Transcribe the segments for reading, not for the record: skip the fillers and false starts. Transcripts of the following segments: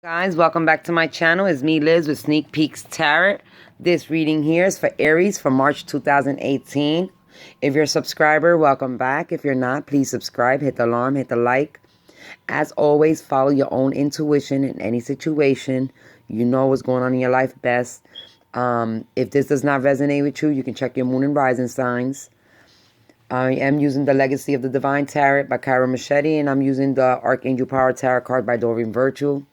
Guys, welcome back to my channel. It's me, Liz, with Sneak Peeks Tarot. This reading here is for Aries for March 2018. If you're a subscriber, welcome back. If you're not, please subscribe, hit the alarm, hit the like. As always, follow your own intuition in any situation. You know what's going on in your life best. If this does not resonate with you, you can check your moon and rising signs. I am using the Legacy of the Divine Tarot by Kyra Machete, and I'm using the Archangel Power Tarot card by Doreen Virtue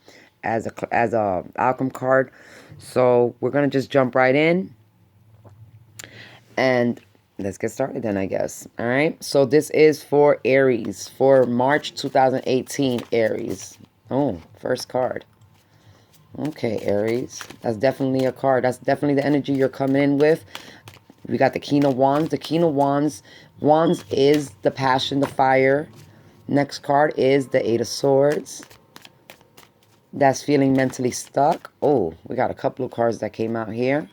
as a outcome card. So we're gonna just jump right in and let's get started then, I guess. All right, so this is for Aries for March 2018. Aries. Oh, first card. Okay, Aries, that's definitely a card. That's definitely the energy you're coming in with. We got the King of Wands. The King of Wands is the passion, the fire. Next card is the Eight of Swords. That's feeling mentally stuck. Oh, we got a couple of cards that came out here.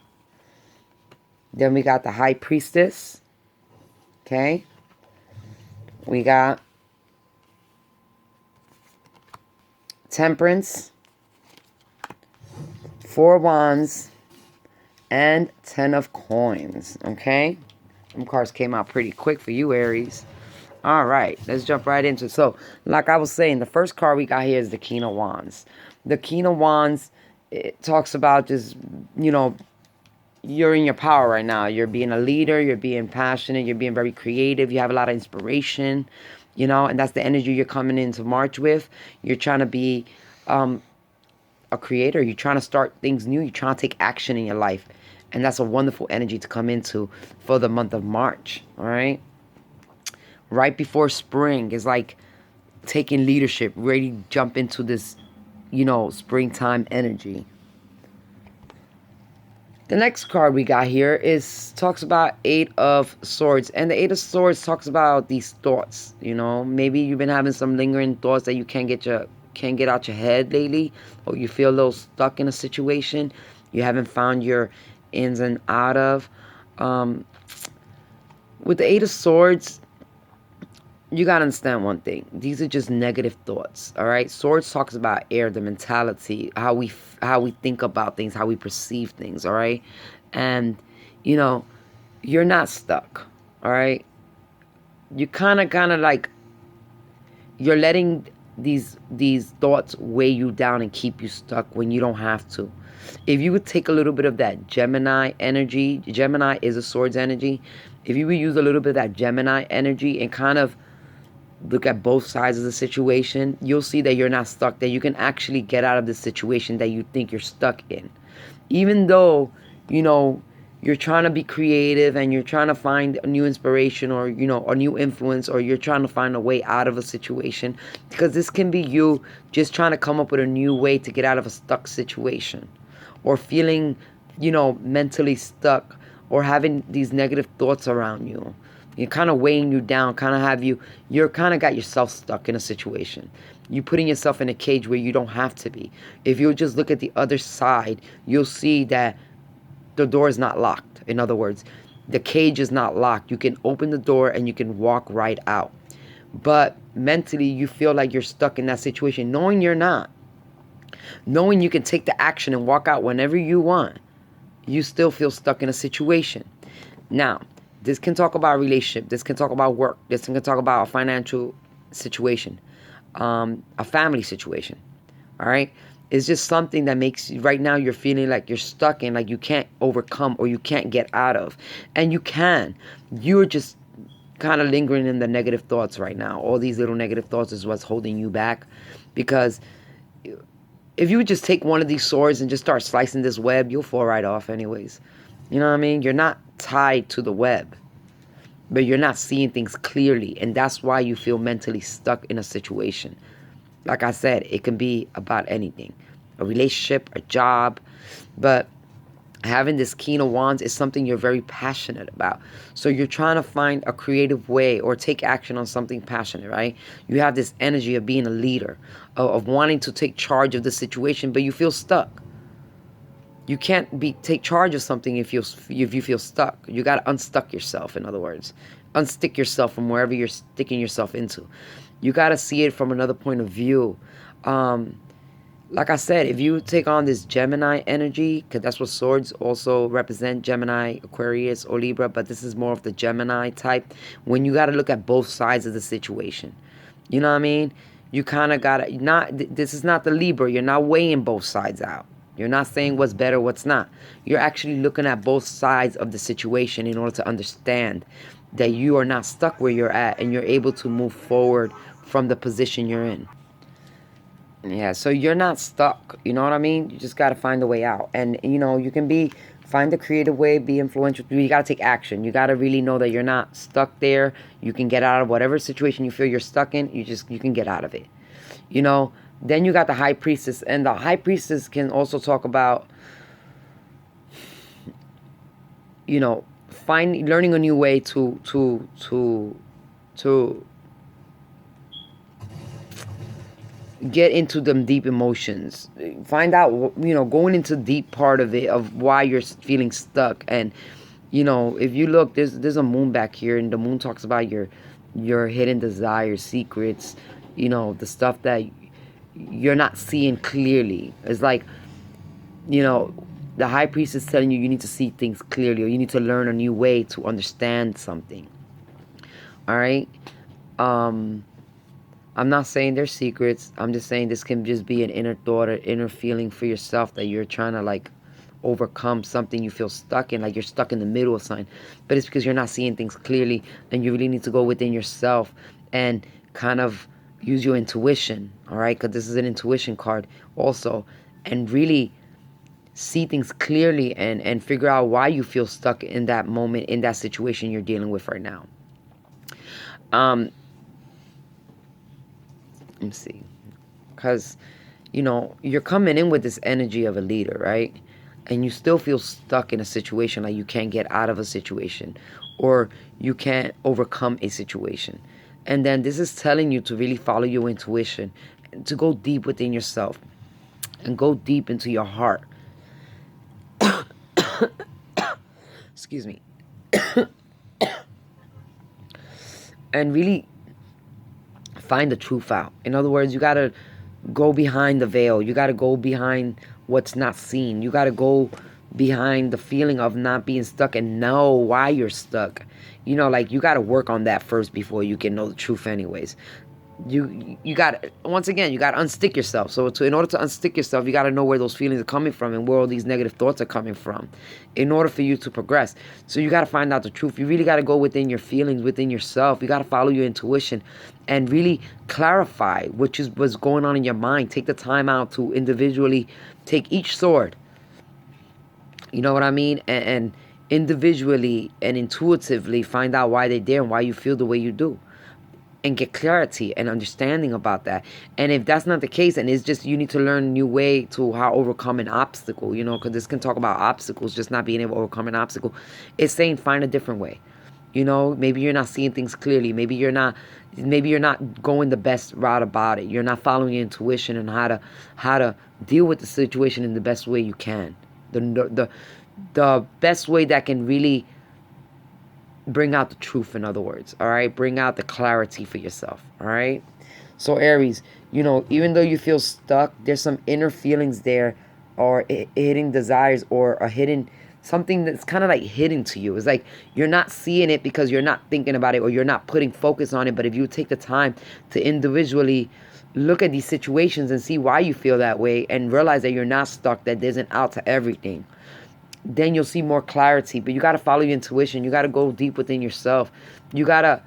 Then we got the High Priestess. Okay. We got Temperance, Four of Wands, and 10 of Coins. Okay. Some cards came out pretty quick for you, Aries. All right, let's jump right into it. So, like I was saying, the first card we got here is the King of Wands. The King of Wands, it talks about just, you know, you're in your power right now. You're being a leader. You're being passionate. You're being very creative. You have a lot of inspiration, you know, and that's the energy you're coming into March with. You're trying to be a creator. You're trying to start things new. You're trying to take action in your life. And that's a wonderful energy to come into for the month of March, all right? Right before spring is like taking leadership, ready to jump into this, you know, springtime energy. The next card we got here talks about Eight of Swords. And the Eight of Swords talks about these thoughts, you know. Maybe you've been having some lingering thoughts that you can't get out your head lately, or you feel a little stuck in a situation you haven't found your ins and out of. With the Eight of Swords, you got to understand one thing. These are just negative thoughts, all right? Swords talks about air, the mentality, how we think about things, how we perceive things, all right? And, you know, you're not stuck, all right? You kind of like, you're letting these thoughts weigh you down and keep you stuck when you don't have to. If you would take a little bit of that Gemini energy, Gemini is a swords energy. If you would use a little bit of that Gemini energy and kind of look at both sides of the situation, you'll see that you're not stuck, that you can actually get out of this situation that you think you're stuck in. Even though, you know, you're trying to be creative and you're trying to find a new inspiration or, you know, a new influence, or you're trying to find a way out of a situation, because this can be you just trying to come up with a new way to get out of a stuck situation, or feeling, you know, mentally stuck, or having these negative thoughts around you. You're kind of weighing you down, you're kind of got yourself stuck in a situation. You're putting yourself in a cage where you don't have to be. If you just look at the other side, you'll see that the door is not locked. In other words, the cage is not locked. You can open the door and you can walk right out. But mentally, you feel like you're stuck in that situation, knowing you're not. Knowing you can take the action and walk out whenever you want, you still feel stuck in a situation. Now, this can talk about a relationship. This can talk about work. This can talk about a financial situation, a family situation. All right? It's just something that makes, right now you're feeling like you're stuck in, like you can't overcome or you can't get out of. And you can. You're just kind of lingering in the negative thoughts right now. All these little negative thoughts is what's holding you back. Because if you would just take one of these swords and just start slicing this web, you'll fall right off anyways. You know what I mean? You're not tied to the web, but you're not seeing things clearly, and that's why you feel mentally stuck in a situation. Like I said, it can be about anything, a relationship, a job, but having this King of Wands is something you're very passionate about. So you're trying to find a creative way or take action on something passionate, right? You have this energy of being a leader, of wanting to take charge of the situation, but you feel stuck. You can't take charge of something if you feel stuck. You got to unstuck yourself, in other words. Unstick yourself from wherever you're sticking yourself into. You got to see it from another point of view. like I said, if you take on this Gemini energy, because that's what swords also represent, Gemini, Aquarius, or Libra, but this is more of the Gemini type, when you got to look at both sides of the situation. You know what I mean? You kind of got to, this is not the Libra. You're not weighing both sides out. You're not saying what's better, what's not. You're actually looking at both sides of the situation in order to understand that you are not stuck where you're at and you're able to move forward from the position you're in. Yeah, so you're not stuck. You know what I mean? You just got to find a way out. And, you know, you can find a creative way, be influential. You got to take action. You got to really know that you're not stuck there. You can get out of whatever situation you feel you're stuck in. You can get out of it. You know, then you got the High Priestess. And the High Priestess can also talk about, you know, learning a new way to get into them deep emotions. Find out, you know, going into deep part of it, of why you're feeling stuck. And, you know, if you look, there's a moon back here, and the moon talks about your hidden desires, secrets, you know, the stuff that you're not seeing clearly. It's like, you know, the High Priestess is telling you need to see things clearly, or you need to learn a new way to understand something. All right? I'm not saying they're secrets. I'm just saying this can just be an inner thought or inner feeling for yourself that you're trying to, like, overcome something you feel stuck in, like you're stuck in the middle of something. But it's because you're not seeing things clearly, and you really need to go within yourself and kind of use your intuition, all right? Because this is an intuition card also. And really see things clearly and figure out why you feel stuck in that moment, in that situation you're dealing with right now. Let me see. Because, you know, you're coming in with this energy of a leader, right? And you still feel stuck in a situation, like you can't get out of a situation, or you can't overcome a situation. And then this is telling you to really follow your intuition, and to go deep within yourself and go deep into your heart. Excuse me. And really find the truth out. In other words, you got to go behind the veil. You got to go behind what's not seen. You got to go behind the feeling of not being stuck and know why you're stuck. You know, like, you got to work on that first before you can know the truth anyways. You got to, once again, you got to unstick yourself. So in order to unstick yourself, you got to know where those feelings are coming from and where all these negative thoughts are coming from in order for you to progress. So you got to find out the truth. You really got to go within your feelings, within yourself. You got to follow your intuition and really clarify what's going on in your mind. Take the time out to individually take each sword. You know what I mean? And individually and intuitively find out why they're there and why you feel the way you do. And get clarity and understanding about that. And if that's not the case, and it's just you need to learn a new way to how overcome an obstacle, you know, because this can talk about obstacles, just not being able to overcome an obstacle. It's saying find a different way. You know, maybe you're not seeing things clearly. Maybe you're not going the best route about it. You're not following your intuition and how to deal with the situation in the best way you can. The best way that can really bring out the truth, in other words, all right? Bring out the clarity for yourself, all right? So Aries, you know, even though you feel stuck, there's some inner feelings there, or hidden desires, or a hidden, something that's kind of like hidden to you. It's like you're not seeing it because you're not thinking about it, or you're not putting focus on it. But if you take the time to individually look at these situations and see why you feel that way, and realize that you're not stuck, that there's an out to everything, then you'll see more clarity. But you got to follow your intuition. You got to go deep within yourself. You got to,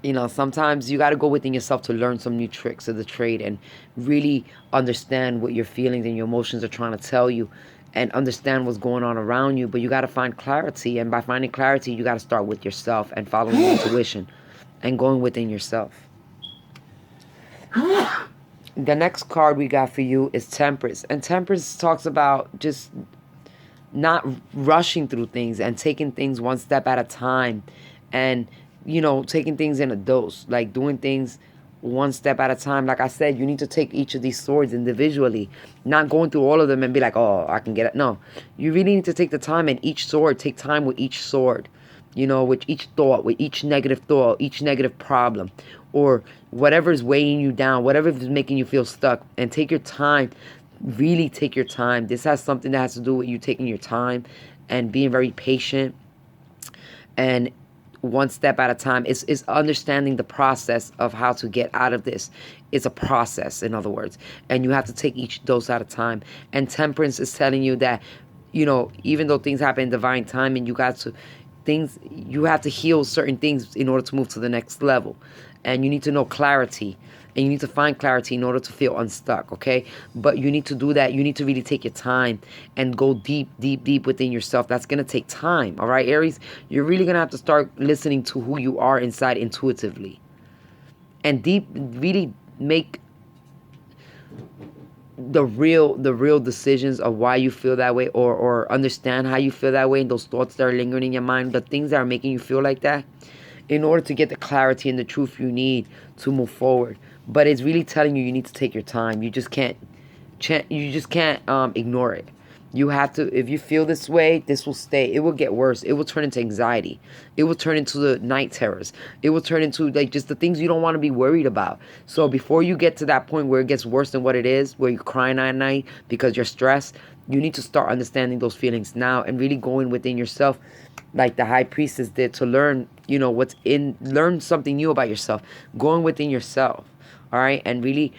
you know, sometimes you got to go within yourself to learn some new tricks of the trade and really understand what your feelings and your emotions are trying to tell you, and understand what's going on around you. But you got to find clarity. And by finding clarity, you got to start with yourself and following your intuition and going within yourself. The next card we got for you is Temperance. And Temperance talks about just not rushing through things and taking things one step at a time. And, you know, taking things in a dose. Like doing things one step at a time. Like I said, you need to take each of these swords individually. Not going through all of them and be like, oh, I can get it. No. You really need to take the time, and each sword, take time with each sword. You know, with each thought, with each negative thought, each negative problem. or whatever is weighing you down, whatever is making you feel stuck. And take your time. Really take your time. This has something that has to do with you taking your time and being very patient, and one step at a time. Is understanding the process of how to get out of this. It's a process, in other words, and you have to take each dose at a time. And temperance is telling you that, even though things happen in divine time, and you have to heal certain things in order to move to the next level. And you need to know clarity, and you need to find clarity in order to feel unstuck, okay? But you need to do that. You need to really take your time and go deep, deep, deep within yourself. That's going to take time, all right, Aries? You're really going to have to start listening to who you are inside intuitively. And really make the real decisions of why you feel that way, or understand how you feel that way, and those thoughts that are lingering in your mind, the things that are making you feel like that, in order to get the clarity and the truth you need to move forward. But it's really telling you need to take your time. You just can't ignore it. You have to. If you feel this way, this will stay. It will get worse. It will turn into anxiety. It will turn into the night terrors. It will turn into just the things you don't want to be worried about. So before you get to that point where it gets worse than what it is, where you're crying at night because you're stressed, you need to start understanding those feelings now and really going within yourself, like the high priestess did, to learn, learn something new about yourself, going within yourself, all right, and really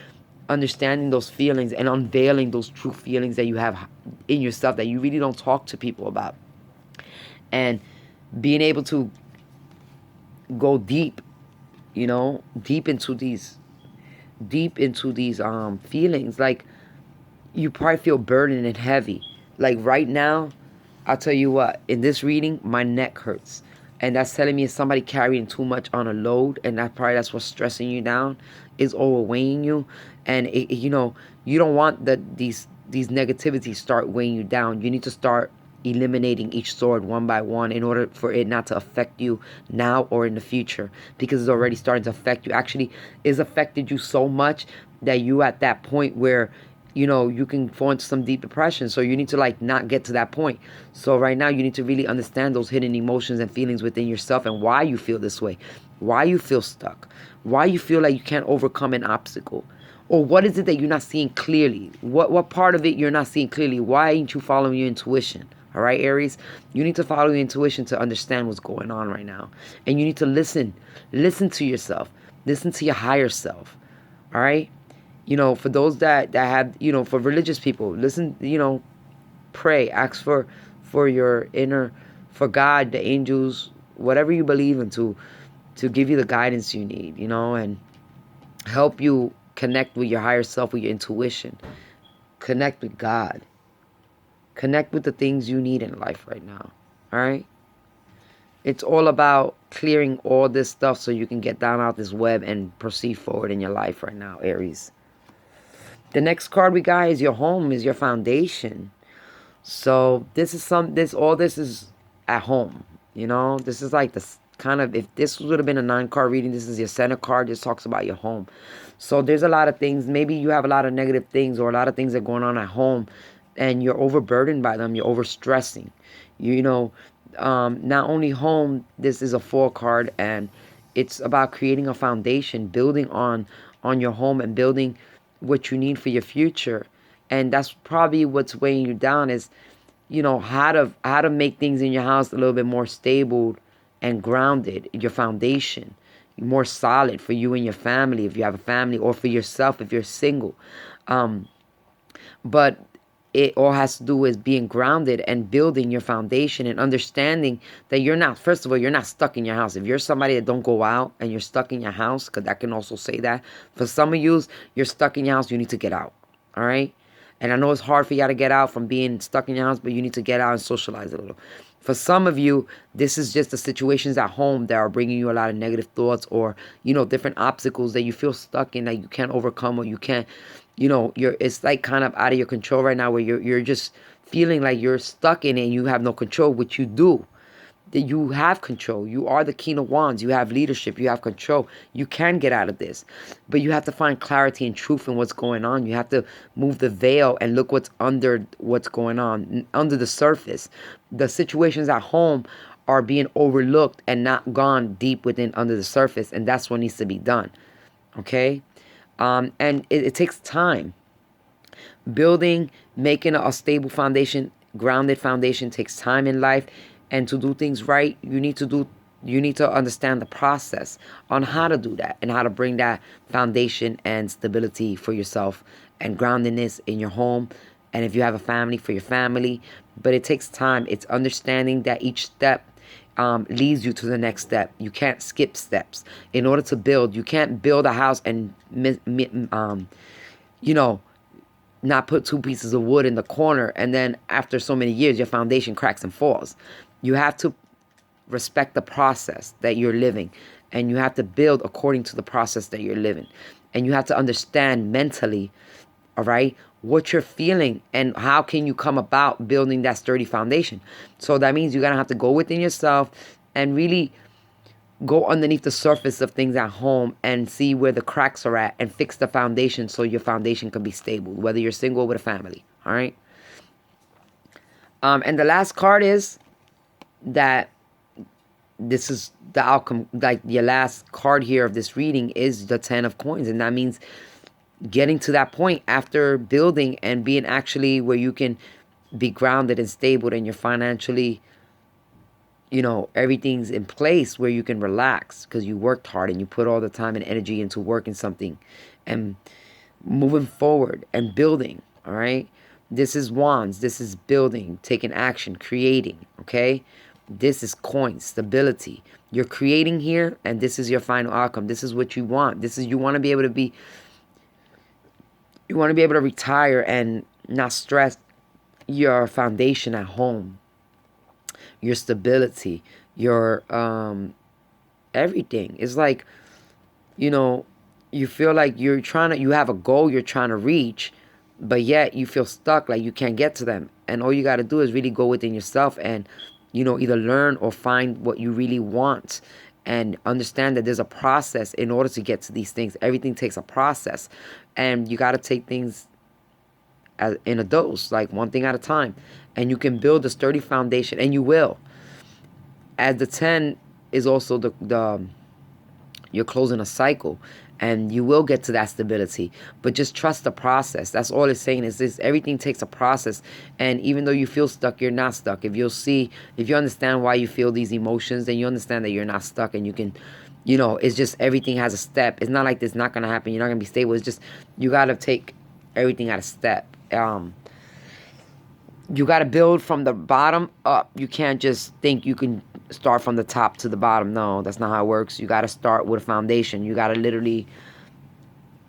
understanding those feelings and unveiling those true feelings that you have in yourself that you really don't talk to people about, and being able to go deep, deep into these feelings. Like, you probably feel burdened and heavy. Like right now, I'll tell you what, in this reading, my neck hurts. And that's telling me it's somebody carrying too much on a load, and that's what's stressing you down, is overweighing you. And you don't want these negativities start weighing you down. You need to start eliminating each sword one by one in order for it not to affect you now or in the future, because it's already starting to affect you. Actually, it's affected you so much that you at that point where you can fall into some deep depression. So you need to not get to that point. So right now you need to really understand those hidden emotions and feelings within yourself, and why you feel this way, why you feel stuck, why you feel like you can't overcome an obstacle, or what is it that you're not seeing clearly? What part of it you're not seeing clearly? Why ain't you following your intuition? All right, Aries, you need to follow your intuition to understand what's going on right now. And you need to listen to yourself, listen to your higher self. All right. For those that have, for religious people, listen, pray, ask for your inner, for God, the angels, whatever you believe in, to give you the guidance you need, and help you connect with your higher self, with your intuition, connect with God, connect with the things you need in life right now. All right. It's all about clearing all this stuff so you can get down out this web and proceed forward in your life right now, Aries. The next card we got is your home, is your foundation. So all this is at home. This is like this kind of, if this would have been a 9-card reading, this is your center card. This talks about your home. So there's a lot of things. Maybe you have a lot of negative things, or a lot of things that are going on at home, and you're overburdened by them. You're overstressing. Not only home, this is a 4 card, and it's about creating a foundation, building on your home, and building what you need for your future. And that's probably what's weighing you down, is how to make things in your house a little bit more stable and grounded, your foundation more solid for you and your family, if you have a family, or for yourself if you're single. But it all has to do with being grounded and building your foundation, and understanding that you're not stuck in your house. If you're somebody that don't go out and you're stuck in your house, because that can also say that. For some of you, you're stuck in your house, you need to get out. All right? And I know it's hard for y'all to get out from being stuck in your house, but you need to get out and socialize a little. For some of you, this is just the situations at home that are bringing you a lot of negative thoughts, or, different obstacles that you feel stuck in, that you can't overcome, or you can't, it's like kind of out of your control right now, where you're just feeling like you're stuck in it and you have no control, which you do. That you have control. You are the King of Wands. You have leadership. You have control. You can get out of this. But you have to find clarity and truth in what's going on. You have to move the veil and look what's going on under the surface. The situations at home are being overlooked and not gone deep within under the surface. And that's what needs to be done. Okay? And it takes time. Building, making a stable foundation, grounded foundation takes time in life. And to do things right, you need to understand the process on how to do that and how to bring that foundation and stability for yourself and groundedness in your home. And if you have a family, for your family. But it takes time. It's understanding that each step leads you to the next step. You can't skip steps. In order to build, you can't build a house and you know, not put two pieces of wood in the corner and then after so many years your foundation cracks and falls. You have to respect the process that you're living, and you have to build according to the process that you're living, and you have to understand mentally, all right, what you're feeling and how can you come about building that sturdy foundation. So that means you're gonna have to go within yourself and really go underneath the surface of things at home and see where the cracks are at and fix the foundation so your foundation can be stable, whether you're single or with a family. All right. And the last card is that this is the outcome. Like your last card here of this reading is the 10 of coins. And that means getting to that point after building and being actually where you can be grounded and stable and you're financially, everything's in place where you can relax because you worked hard and you put all the time and energy into working something and moving forward and building. All right. This is wands. This is building, taking action, creating. Okay. This is coins, stability. You're creating here, and this is your final outcome. This is what you want. You want to be able to retire and not stress your foundation at home, your stability, your everything. It's like, you feel like you have a goal you're trying to reach, but yet you feel stuck, like you can't get to them. And all you got to do is really go within yourself and, either learn or find what you really want and understand that there's a process in order to get to these things. Everything takes a process, and you got to take things in a dose, like one thing at a time. And you can build a sturdy foundation, and you will. As the 10 is also you're closing a cycle, and you will get to that stability, but just trust the process. That's all it's saying, is this: everything takes a process. And even though you feel stuck, you're not stuck. If you understand why you feel these emotions, then you understand that you're not stuck, and you can, it's just everything has a step. It's not like this not gonna happen, you're not gonna be stable. It's just you gotta take everything at a step. You got to build from the bottom up. You can't just think you can start from the top to the bottom. No, that's not how it works. You got to start with a foundation. You got to literally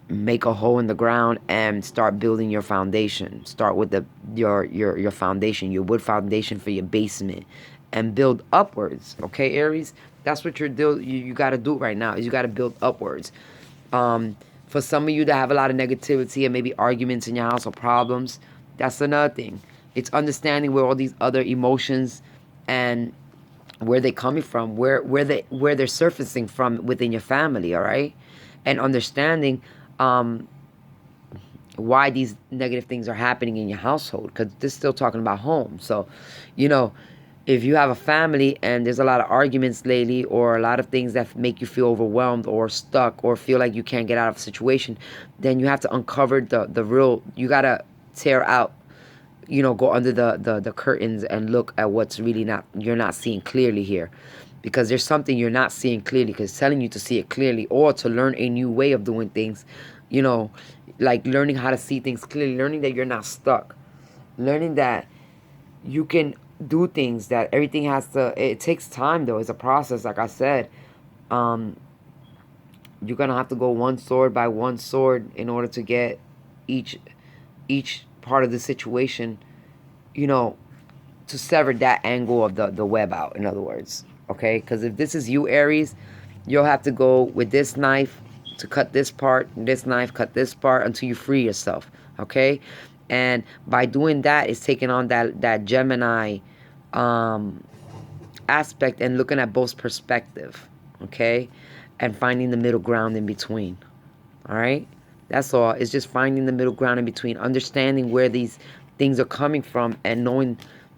make a hole in the ground and start building your foundation. Start with your foundation, your wood foundation for your basement, and build upwards. Okay, Aries? That's what you got to do right now, is you got to build upwards. For some of you that have a lot of negativity and maybe arguments in your house or problems, that's another thing. It's understanding where all these other emotions and where they're coming from, where they're surfacing from within your family, all right? And understanding why these negative things are happening in your household, because this is still talking about home. So, if you have a family and there's a lot of arguments lately, or a lot of things that make you feel overwhelmed or stuck or feel like you can't get out of a situation, then you have to uncover the real. You got to tear out, go under the curtains and look at what's really you're not seeing clearly here. Because there's something you're not seeing clearly, because it's telling you to see it clearly, or to learn a new way of doing things, like learning how to see things clearly, learning that you're not stuck, learning that you can do things, that everything it takes time though. It's a process, like I said. You're gonna have to go one sword by one sword in order to get each part of the situation, to sever that angle of the web out, in other words. Okay, because if this is you, Aries, you'll have to go with this knife to cut this part, this knife cut this part, until you free yourself. Okay, and by doing that, it's taking on that Gemini aspect and looking at both perspective. Okay, and finding the middle ground in between. All right, that's all. It's just finding the middle ground in between, understanding where these things are coming from, and knowing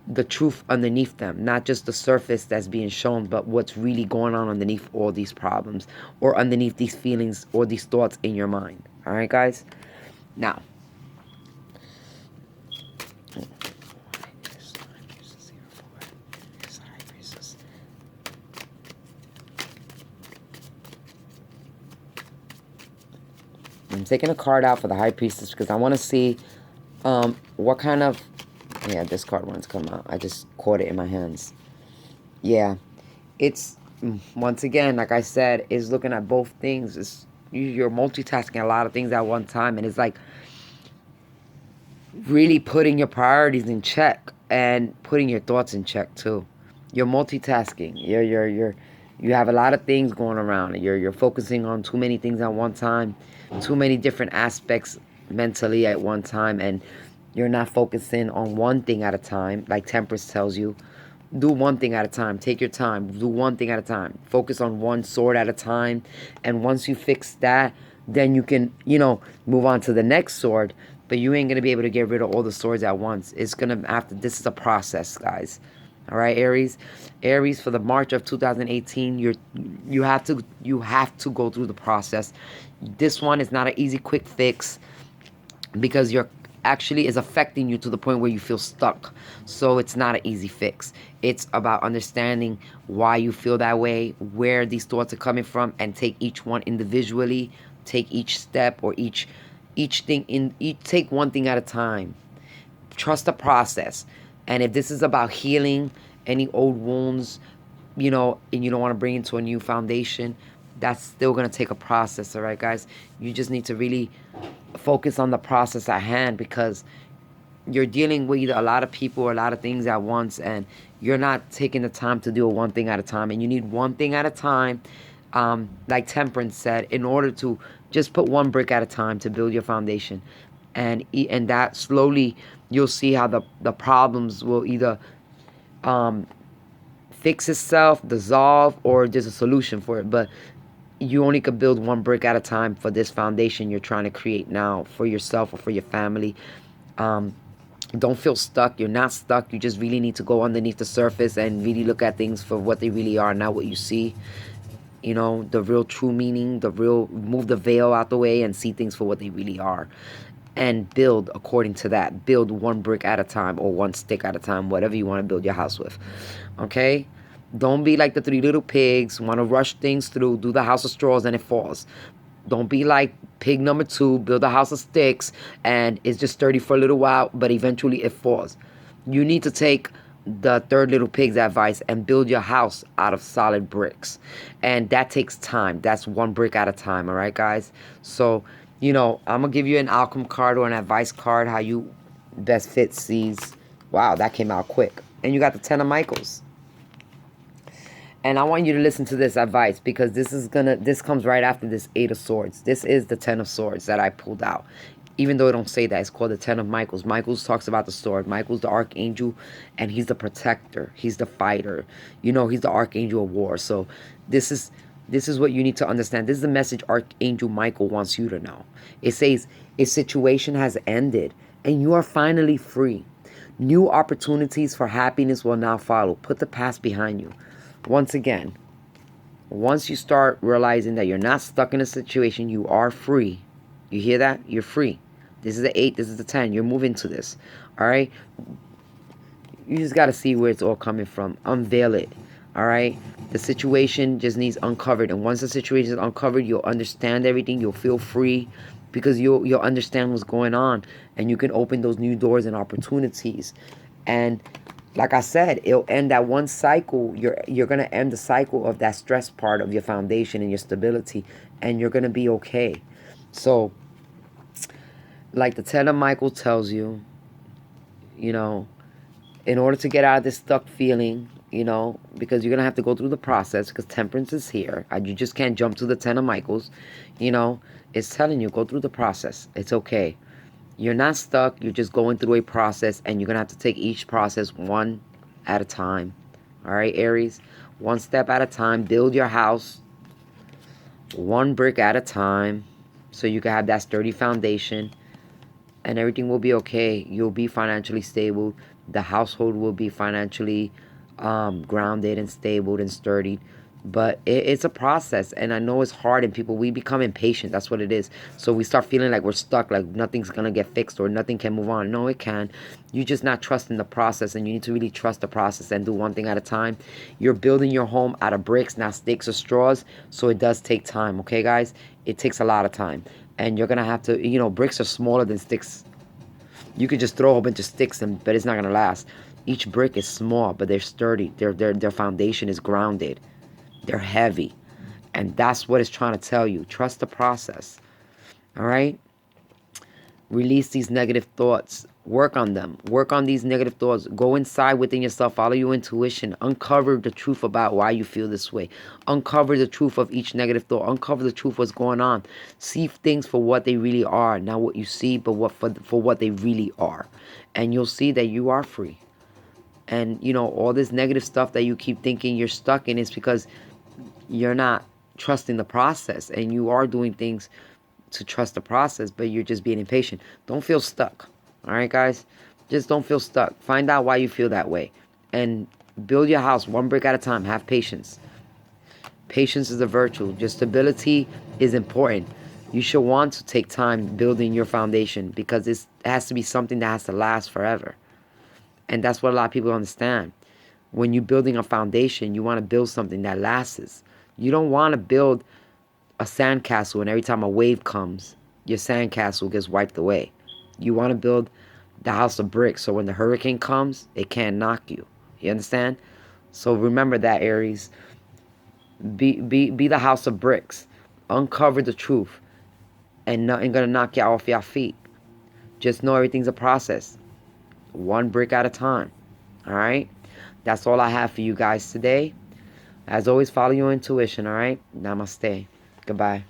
the truth underneath them, not just the surface that's being shown, but what's really going on underneath all these problems, or underneath these feelings or these thoughts in your mind. All right, guys? Now, I'm taking a card out for the High Priestess because I want to see what kind of... Yeah, this card wants to come out. I just caught it in my hands. Yeah, it's, once again, like I said, is looking at both things. You're multitasking a lot of things at one time, and it's like really putting your priorities in check and putting your thoughts in check too. You're multitasking. You have a lot of things going around. You're focusing on too many things at one time, too many different aspects mentally at one time, and you're not focusing on one thing at a time. Like Temperance tells you, do one thing at a time. Take your time. Do one thing at a time. Focus on one sword at a time, and once you fix that, then you can, move on to the next sword. But you ain't gonna be able to get rid of all the swords at once. It's gonna have to. This is a process, guys. All right, Aries. Aries, for the March of 2018, you have to go through the process. This one is not an easy, quick fix, because you're actually is affecting you to the point where you feel stuck. So it's not an easy fix. It's about understanding why you feel that way, where these thoughts are coming from, and take each one individually. Take each step, or each thing take one thing at a time. Trust the process. And if this is about healing any old wounds, and you don't want to bring it to a new foundation, that's still going to take a process. All right, guys? You just need to really focus on the process at hand, because you're dealing with a lot of people or a lot of things at once, and you're not taking the time to do one thing at a time. And you need one thing at a time, like Temperance said, in order to just put one brick at a time to build your foundation. And that slowly you'll see how the problems will either fix itself, dissolve, or there's a solution for it. But you only can build one brick at a time for this foundation you're trying to create now for yourself or for your family. Don't feel stuck. You're not stuck. You just really need to go underneath the surface and really look at things for what they really are, not what you see. The real true meaning, move the veil out the way and see things for what they really are. And build according to that. Build one brick at a time, or one stick at a time, whatever you want to build your house with. Okay? Don't be like the three little pigs, want to rush things through, do the house of straws, and it falls. Don't be like pig number 2, build a house of sticks, and it's just sturdy for a little while, but eventually it falls. You need to take the third little pig's advice and build your house out of solid bricks. And that takes time. That's one brick at a time, all right, guys? So, I'm going to give you an outcome card or an advice card, how you best fit these. Wow, that came out quick. And you got the 10 of Michaels. And I want you to listen to this advice, because this comes right after this 8 of Swords. This is the 10 of Swords that I pulled out. Even though it don't say that, it's called the 10 of Michaels. Michaels talks about the sword. Michael's the archangel, and he's the protector. He's the fighter. He's the archangel of war. So this is what you need to understand. This is the message Archangel Michael wants you to know. It says, a situation has ended, and you are finally free. New opportunities for happiness will now follow. Put the past behind you. Once again, once you start realizing that you're not stuck in a situation, you are free. You hear that? You're free. This is the 8, this is the 10. You're moving to this. All right? You just got to see where it's all coming from. Unveil it. All right? The situation just needs uncovered. And once the situation is uncovered, you'll understand everything. You'll feel free, because you'll understand what's going on. And you can open those new doors and opportunities. And like I said, it'll end that one cycle. You're going to end the cycle of that stress part of your foundation and your stability. And you're going to be okay. So, like the 10 of Michael tells you, in order to get out of this stuck feeling, because you're going to have to go through the process, because Temperance is here. You just can't jump to the 10 of Michaels. It's telling you, go through the process. It's okay. You're not stuck. You're just going through a process, and you're going to have to take each process one at a time. All right, Aries? One step at a time. Build your house one brick at a time, so you can have that sturdy foundation. and everything will be okay. You'll be financially stable. The household will be financially grounded and stable and sturdy. But it's a process, and I know it's hard, and we become impatient. That's what it is. So we start feeling like we're stuck, like nothing's gonna get fixed or nothing can move on. No, it can. You're just not trusting the process, and you need to really trust the process and do one thing at a time. You're building your home out of bricks, not sticks or straws, so it does take time, okay, guys? It takes a lot of time, and you're gonna have to, bricks are smaller than sticks. You could just throw a whole bunch of sticks, but it's not gonna last. Each brick is small, but they're sturdy. Their foundation is grounded. They're heavy. And that's what it's trying to tell you. Trust the process. All right? Release these negative thoughts. Work on them. Work on these negative thoughts. Go inside within yourself. Follow your intuition. Uncover the truth about why you feel this way. Uncover the truth of each negative thought. Uncover the truth of what's going on. See things for what they really are. Not what you see, but for what they really are. And you'll see that you are free. And, all this negative stuff that you keep thinking you're stuck in is because you're not trusting the process, and you are doing things to trust the process, but you're just being impatient. Don't feel stuck. All right, guys? Just don't feel stuck. Find out why you feel that way, and build your house one brick at a time. Have patience. Patience is a virtue. Just stability is important. You should want to take time building your foundation, because it has to be something that has to last forever. And that's what a lot of people understand. When you're building a foundation, you want to build something that lasts. You don't want to build a sandcastle and every time a wave comes, your sandcastle gets wiped away. You want to build the house of bricks, so when the hurricane comes, it can't knock you. You understand? So remember that, Aries. Be the house of bricks. Uncover the truth, and nothing gonna knock you off your feet. Just know everything's a process. One brick at a time. All right? That's all I have for you guys today. As always, follow your intuition, all right? Namaste. Goodbye.